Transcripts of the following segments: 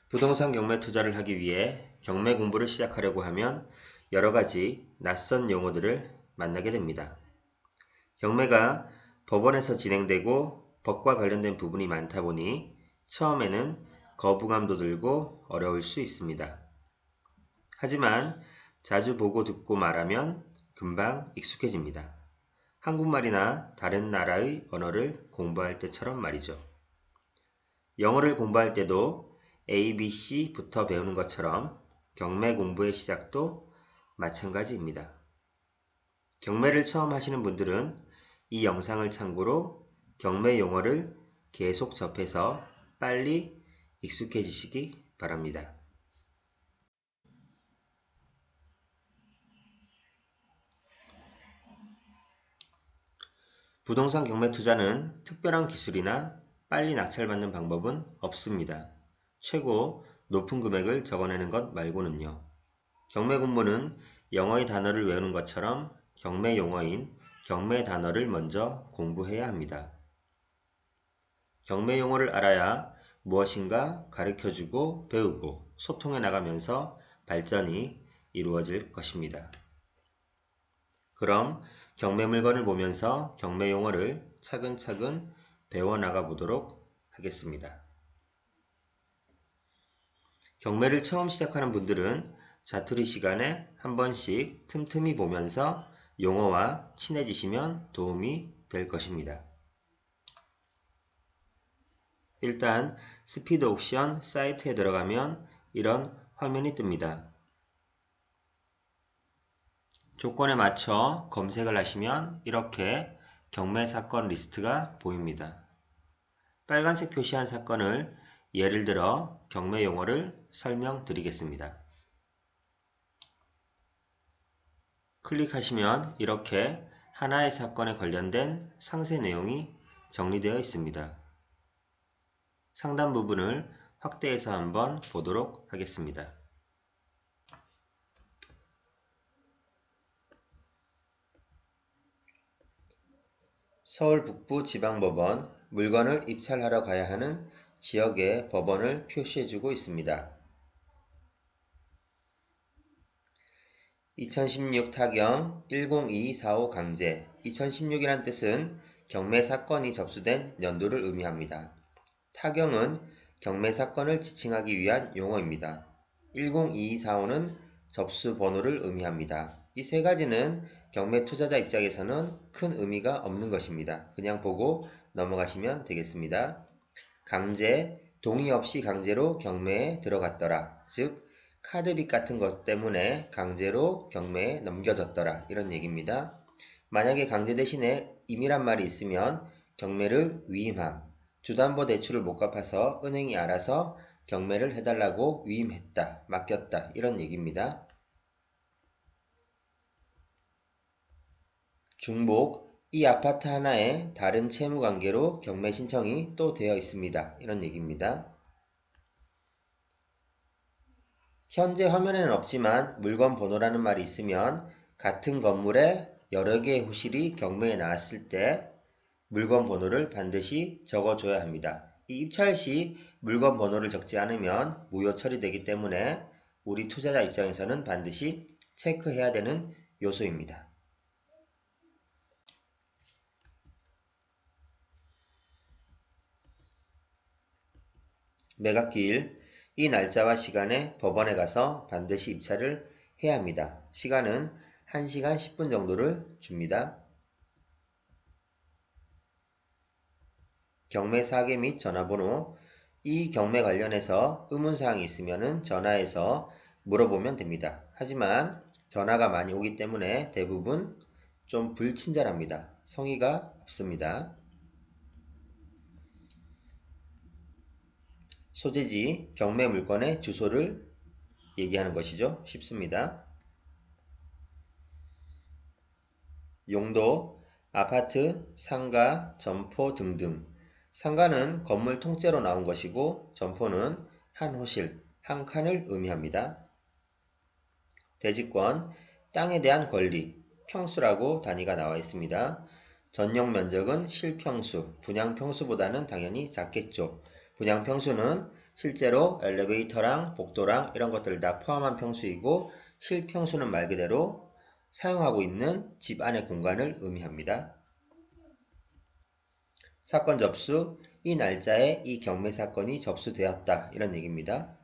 부동산 경매 투자를 하기 위해 경매 공부를 시작하려고 하면 여러 가지 낯선 용어들을 만나게 됩니다. 경매가 법원에서 진행되고 법과 관련된 부분이 많다 보니 처음에는 거부감도 들고 어려울 수 있습니다. 하지만 자주 보고 듣고 말하면 금방 익숙해집니다. 한국말이나 다른 나라의 언어를 공부할 때처럼 말이죠. 영어를 공부할 때도 A, B, C부터 배우는 것처럼 경매 공부의 시작도 마찬가지입니다. 경매를 처음 하시는 분들은 이 영상을 참고로 경매 용어를 계속 접해서 빨리 익숙해지시기 바랍니다. 부동산 경매 투자는 특별한 기술이나 빨리 낙찰받는 방법은 없습니다. 최고 높은 금액을 적어내는 것 말고는요. 경매 공부는 영어의 단어를 외우는 것처럼 경매 용어인 경매 단어를 먼저 공부해야 합니다. 경매 용어를 알아야 무엇인가 가르쳐주고 배우고 소통해 나가면서 발전이 이루어질 것입니다. 그럼 경매 물건을 보면서 경매 용어를 차근차근 배워나가 보도록 하겠습니다. 경매를 처음 시작하는 분들은 자투리 시간에 한 번씩 틈틈이 보면서 용어와 친해지시면 도움이 될 것입니다. 일단 스피드 옥션 사이트에 들어가면 이런 화면이 뜹니다. 조건에 맞춰 검색을 하시면 이렇게 경매 사건 리스트가 보입니다. 빨간색 표시한 사건을 예를 들어 경매 용어를 설명드리겠습니다. 클릭하시면 이렇게 하나의 사건에 관련된 상세 내용이 정리되어 있습니다. 상단 부분을 확대해서 한번 보도록 하겠습니다. 서울 북부지방법원 물건을 입찰하러 가야 하는 지역의 법원을 표시해주고 있습니다. 2016 타경 10245 강제 2016이란 뜻은 경매 사건이 접수된 연도를 의미합니다. 타경은 경매 사건을 지칭하기 위한 용어입니다. 10245는 접수 번호를 의미합니다. 이 세 가지는 경매 투자자 입장에서는 큰 의미가 없는 것입니다. 그냥 보고 넘어가시면 되겠습니다. 강제, 동의 없이 강제로 경매에 들어갔더라. 즉 카드빚 같은 것 때문에 강제로 경매에 넘겨졌더라. 이런 얘기입니다. 만약에 강제 대신에 임이란 말이 있으면 경매를 위임함. 주담보대출을 못 갚아서 은행이 알아서 경매를 해달라고 위임했다, 맡겼다 이런 얘기입니다. 중복, 이 아파트 하나에 다른 채무관계로 경매 신청이 또 되어 있습니다. 이런 얘기입니다. 현재 화면에는 없지만 물건 번호라는 말이 있으면 같은 건물에 여러 개의 호실이 경매에 나왔을 때 물건 번호를 반드시 적어줘야 합니다. 이 입찰 시 물건 번호를 적지 않으면 무효 처리되기 때문에 우리 투자자 입장에서는 반드시 체크해야 되는 요소입니다. 매각기일, 이 날짜와 시간에 법원에 가서 반드시 입찰을 해야 합니다. 시간은 1시간 10분 정도를 줍니다. 경매 사계 및 전화번호, 이 경매 관련해서 의문사항이 있으면 전화해서 물어보면 됩니다. 하지만 전화가 많이 오기 때문에 대부분 좀 불친절합니다. 성의가 없습니다. 소재지, 경매 물건의 주소를 얘기하는 것이죠. 쉽습니다. 용도, 아파트, 상가, 점포 등등. 상가는 건물 통째로 나온 것이고 점포는 한 호실, 한 칸을 의미합니다. 대지권, 땅에 대한 권리, 평수라고 단위가 나와 있습니다. 전용 면적은 실평수, 분양평수보다는 당연히 작겠죠. 분양평수는 실제로 엘리베이터랑 복도랑 이런 것들을 다 포함한 평수이고 실평수는 말 그대로 사용하고 있는 집 안의 공간을 의미합니다. 사건 접수, 이 날짜에 이 경매 사건이 접수되었다 이런 얘기입니다.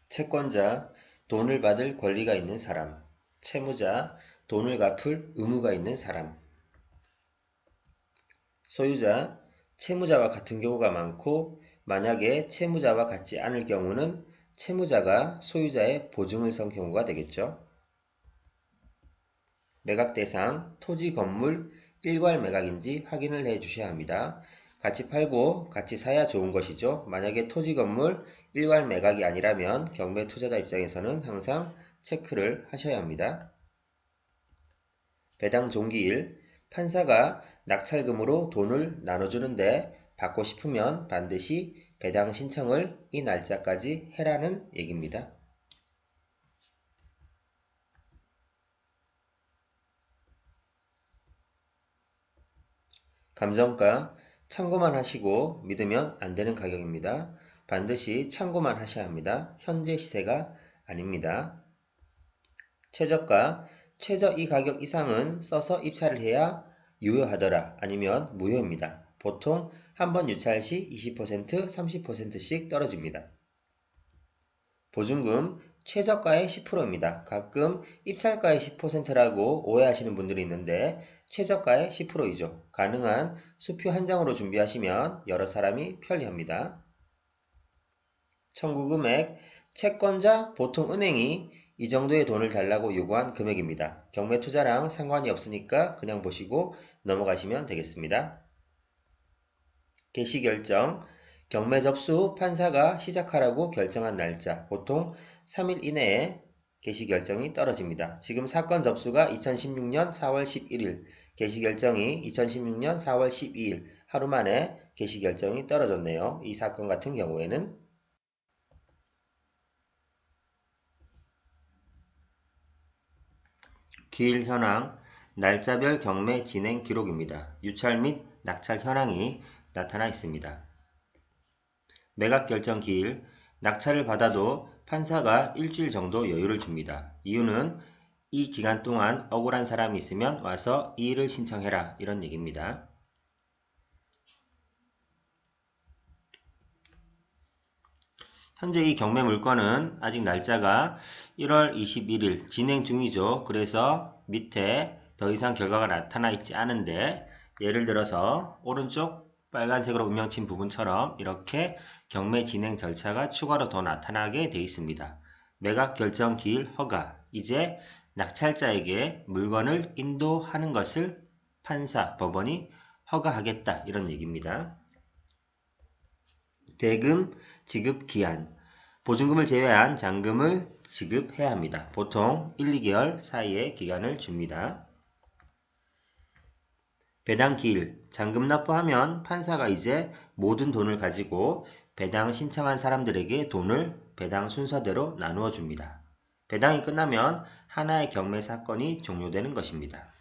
채권자, 돈을 받을 권리가 있는 사람. 채무자, 돈을 갚을 의무가 있는 사람. 소유자, 채무자와 같은 경우가 많고 만약에 채무자와 같지 않을 경우는 채무자가 소유자의 보증을 선 경우가 되겠죠. 매각 대상, 토지, 건물, 일괄 매각인지 확인을 해 주셔야 합니다. 같이 팔고 같이 사야 좋은 것이죠. 만약에 토지, 건물, 일괄 매각이 아니라면 경매 투자자 입장에서는 항상 체크를 하셔야 합니다. 배당 종기일, 판사가 낙찰금으로 돈을 나눠주는데 받고 싶으면 반드시 배당 신청을 이 날짜까지 해라는 얘기입니다. 감정가, 참고만 하시고 믿으면 안 되는 가격입니다. 반드시 참고만 하셔야 합니다. 현재 시세가 아닙니다. 최저가, 최저 이 가격 이상은 써서 입찰을 해야 유효하더라 아니면 무효입니다. 보통 한 번 유찰 시 20%, 30%씩 떨어집니다. 보증금, 최저가의 10%입니다. 가끔 입찰가의 10%라고 오해하시는 분들이 있는데 최저가의 10%이죠. 가능한 수표 한 장으로 준비하시면 여러 사람이 편리합니다. 청구 금액, 채권자, 보통 은행이 이 정도의 돈을 달라고 요구한 금액입니다. 경매 투자랑 상관이 없으니까 그냥 보시고 넘어가시면 되겠습니다. 개시 결정, 경매 접수 판사가 시작하라고 결정한 날짜, 보통 3일 이내에 개시 결정이 떨어집니다. 지금 사건 접수가 2016년 4월 11일, 개시 결정이 2016년 4월 12일, 하루 만에 개시 결정이 떨어졌네요. 이 사건 같은 경우에는 기일 현황, 날짜별 경매 진행 기록입니다. 유찰 및 낙찰 현황이 나타나 있습니다. 매각 결정 기일, 낙찰을 받아도 판사가 일주일 정도 여유를 줍니다. 이유는 이 기간 동안 억울한 사람이 있으면 와서 이의를 신청해라 이런 얘기입니다. 현재 이 경매 물건은 아직 날짜가 1월 21일 진행 중이죠. 그래서 밑에 더 이상 결과가 나타나 있지 않은데 예를 들어서 오른쪽 빨간색으로 음영친 부분처럼 이렇게 경매 진행 절차가 추가로 더 나타나게 되어 있습니다. 매각 결정 기일 허가, 이제 낙찰자에게 물건을 인도하는 것을 판사, 법원이 허가하겠다 이런 얘기입니다. 대금 지급 기한, 보증금을 제외한 잔금을 지급해야 합니다. 보통 1, 2개월 사이의 기간을 줍니다. 배당 기일, 잔금 납부하면 판사가 이제 모든 돈을 가지고 배당 신청한 사람들에게 돈을 배당 순서대로 나누어 줍니다. 배당이 끝나면 하나의 경매 사건이 종료되는 것입니다.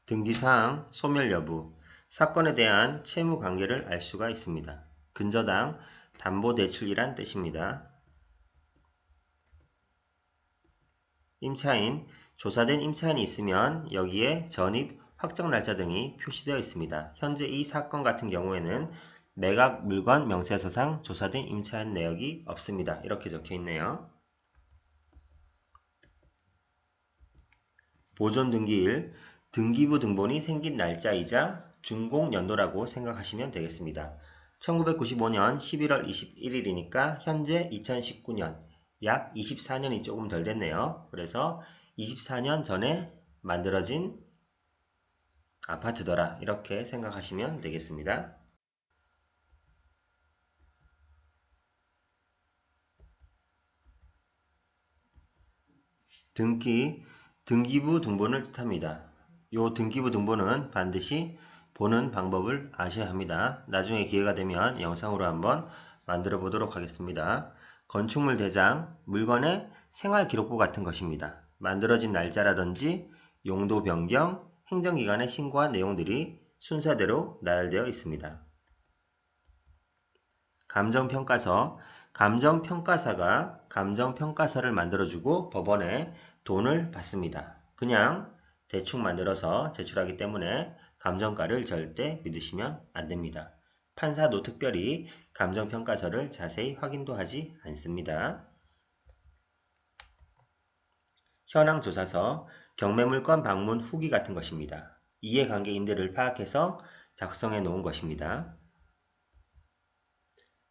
등기사항, 소멸 여부, 사건에 대한 채무 관계를 알 수가 있습니다. 근저당, 담보대출이란 뜻입니다. 임차인, 조사된 임차인이 있으면 여기에 전입, 확정 날짜 등이 표시되어 있습니다. 현재 이 사건 같은 경우에는 매각 물건 명세서상 조사된 임차인 내역이 없습니다. 이렇게 적혀 있네요. 보존 등기일, 등기부 등본이 생긴 날짜이자 준공연도라고 생각하시면 되겠습니다. 1995년 11월 21일이니까 현재 2019년, 약 24년이 조금 덜 됐네요. 그래서 24년 전에 만들어진 아파트더라 이렇게 생각하시면 되겠습니다. 등기, 등기부 등본을 뜻합니다. 이 등기부 등본은 반드시 보는 방법을 아셔야 합니다. 나중에 기회가 되면 영상으로 한번 만들어 보도록 하겠습니다. 건축물 대장, 물건의 생활기록부 같은 것입니다. 만들어진 날짜라든지 용도 변경, 행정기관에 신고한 내용들이 순서대로 나열되어 있습니다. 감정평가서, 감정평가사가 감정평가서를 만들어주고 법원에 돈을 받습니다. 그냥 대충 만들어서 제출하기 때문에 감정가를 절대 믿으시면 안 됩니다. 판사도 특별히 감정평가서를 자세히 확인도 하지 않습니다. 현황조사서, 경매물건 방문 후기 같은 것입니다. 이해관계인들을 파악해서 작성해 놓은 것입니다.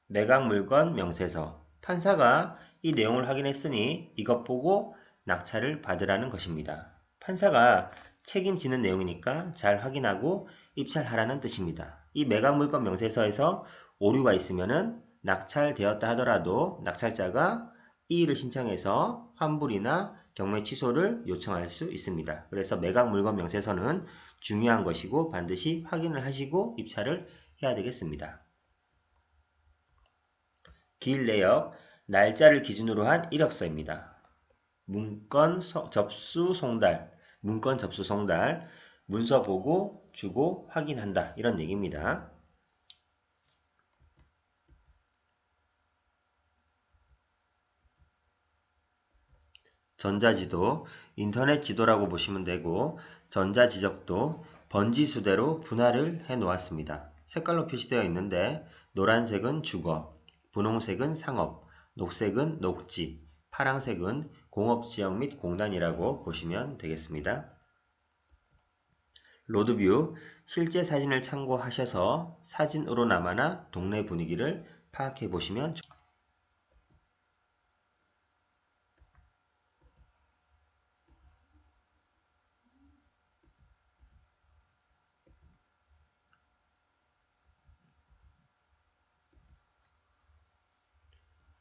매각물건 명세서, 판사가 이 내용을 확인했으니 이것 보고 낙찰을 받으라는 것입니다. 판사가 책임지는 내용이니까 잘 확인하고 입찰하라는 뜻입니다. 이 매각물건 명세서에서 오류가 있으면 낙찰되었다 하더라도 낙찰자가 이의를 신청해서 환불이나 경매 취소를 요청할 수 있습니다. 그래서 매각물건 명세서는 중요한 것이고 반드시 확인을 하시고 입찰을 해야 되겠습니다. 기일 내역, 날짜를 기준으로 한 이력서입니다. 문건 접수 송달, 문서 보고 주고 확인한다 이런 얘기입니다. 전자지도, 인터넷 지도라고 보시면 되고 전자지적도 번지수대로 분할을 해 놓았습니다. 색깔로 표시되어 있는데 노란색은 주거, 분홍색은 상업, 녹색은 녹지, 파란색은 공업지역 및 공단이라고 보시면 되겠습니다. 로드뷰, 실제 사진을 참고하셔서 사진으로나마나 동네 분위기를 파악해 보시면 좋습니다.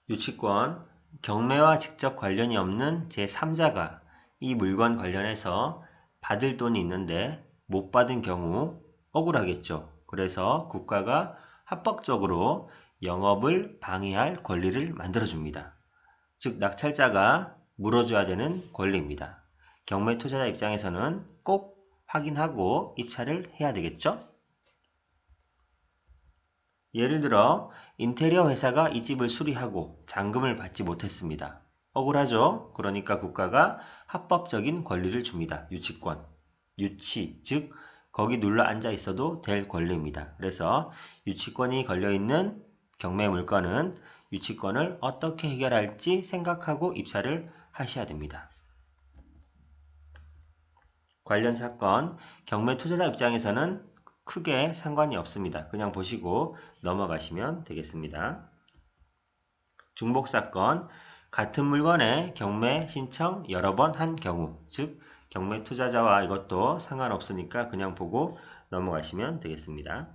유치권, 경매와 직접 관련이 없는 제3자가 이 물건 관련해서 받을 돈이 있는데 못 받은 경우 억울하겠죠. 그래서 국가가 합법적으로 영업을 방해할 권리를 만들어줍니다. 즉 낙찰자가 물어줘야 되는 권리입니다. 경매 투자자 입장에서는 꼭 확인하고 입찰을 해야 되겠죠. 예를 들어 인테리어 회사가 이 집을 수리하고 잔금을 받지 못했습니다. 억울하죠? 그러니까 국가가 합법적인 권리를 줍니다. 유치권. 유치, 즉 거기 눌러 앉아 있어도 될 권리입니다. 그래서 유치권이 걸려있는 경매 물건은 유치권을 어떻게 해결할지 생각하고 입찰을 하셔야 됩니다. 관련 사건, 경매 투자자 입장에서는 크게 상관이 없습니다. 그냥 보시고 넘어가시면 되겠습니다. 중복사건, 같은 물건의 경매 신청 여러 번 한 경우, 즉 경매 투자자와 이것도 상관없으니까 그냥 보고 넘어가시면 되겠습니다.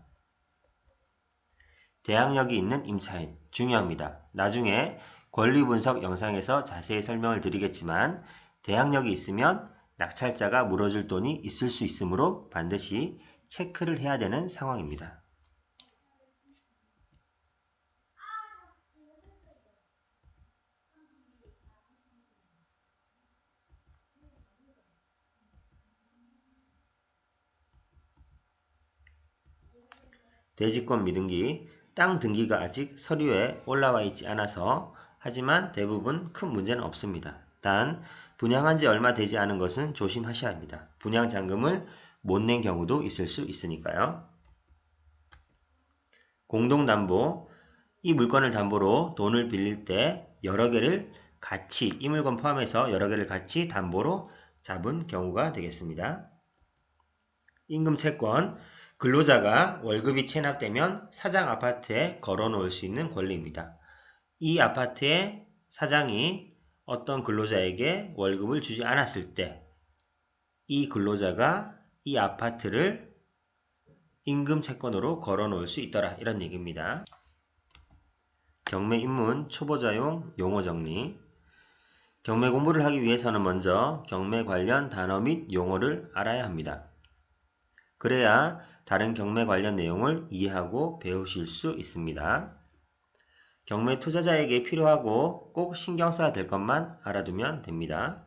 대항력이 있는 임차인, 중요합니다. 나중에 권리분석 영상에서 자세히 설명을 드리겠지만 대항력이 있으면 낙찰자가 물어줄 돈이 있을 수 있으므로 반드시 체크를 해야 되는 상황입니다. 대지권 미등기, 땅 등기가 아직 서류에 올라와 있지 않아서 하지만 대부분 큰 문제는 없습니다. 단 분양한 지 얼마 되지 않은 것은 조심하셔야 합니다. 분양잔금을 못 낸 경우도 있을 수 있으니까요. 공동담보, 이 물건을 담보로 돈을 빌릴 때 여러 개를 같이, 이 물건 포함해서 여러 개를 같이 담보로 잡은 경우가 되겠습니다. 임금채권, 근로자가 월급이 체납되면 사장 아파트에 걸어 놓을 수 있는 권리입니다. 이 아파트의 사장이 어떤 근로자에게 월급을 주지 않았을 때 이 근로자가 이 아파트를 임금채권으로 걸어 놓을 수 있더라 이런 얘기입니다. 경매 입문 초보자용 용어 정리. 경매 공부를 하기 위해서는 먼저 경매 관련 단어 및 용어를 알아야 합니다. 그래야 다른 경매 관련 내용을 이해하고 배우실 수 있습니다. 경매 투자자에게 필요하고 꼭 신경 써야 될 것만 알아두면 됩니다.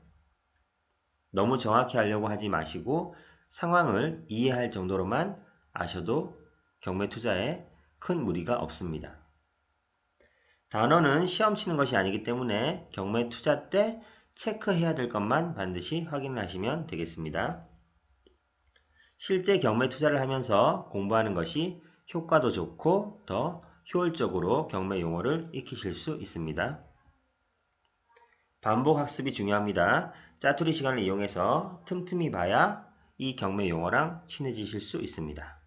너무 정확히 하려고 하지 마시고 상황을 이해할 정도로만 아셔도 경매 투자에 큰 무리가 없습니다. 단어는 시험 치는 것이 아니기 때문에 경매 투자 때 체크해야 될 것만 반드시 확인을 하시면 되겠습니다. 실제 경매 투자를 하면서 공부하는 것이 효과도 좋고 더 효율적으로 경매 용어를 익히실 수 있습니다. 반복 학습이 중요합니다. 짜투리 시간을 이용해서 틈틈이 봐야 이 경매 용어랑 친해지실 수 있습니다.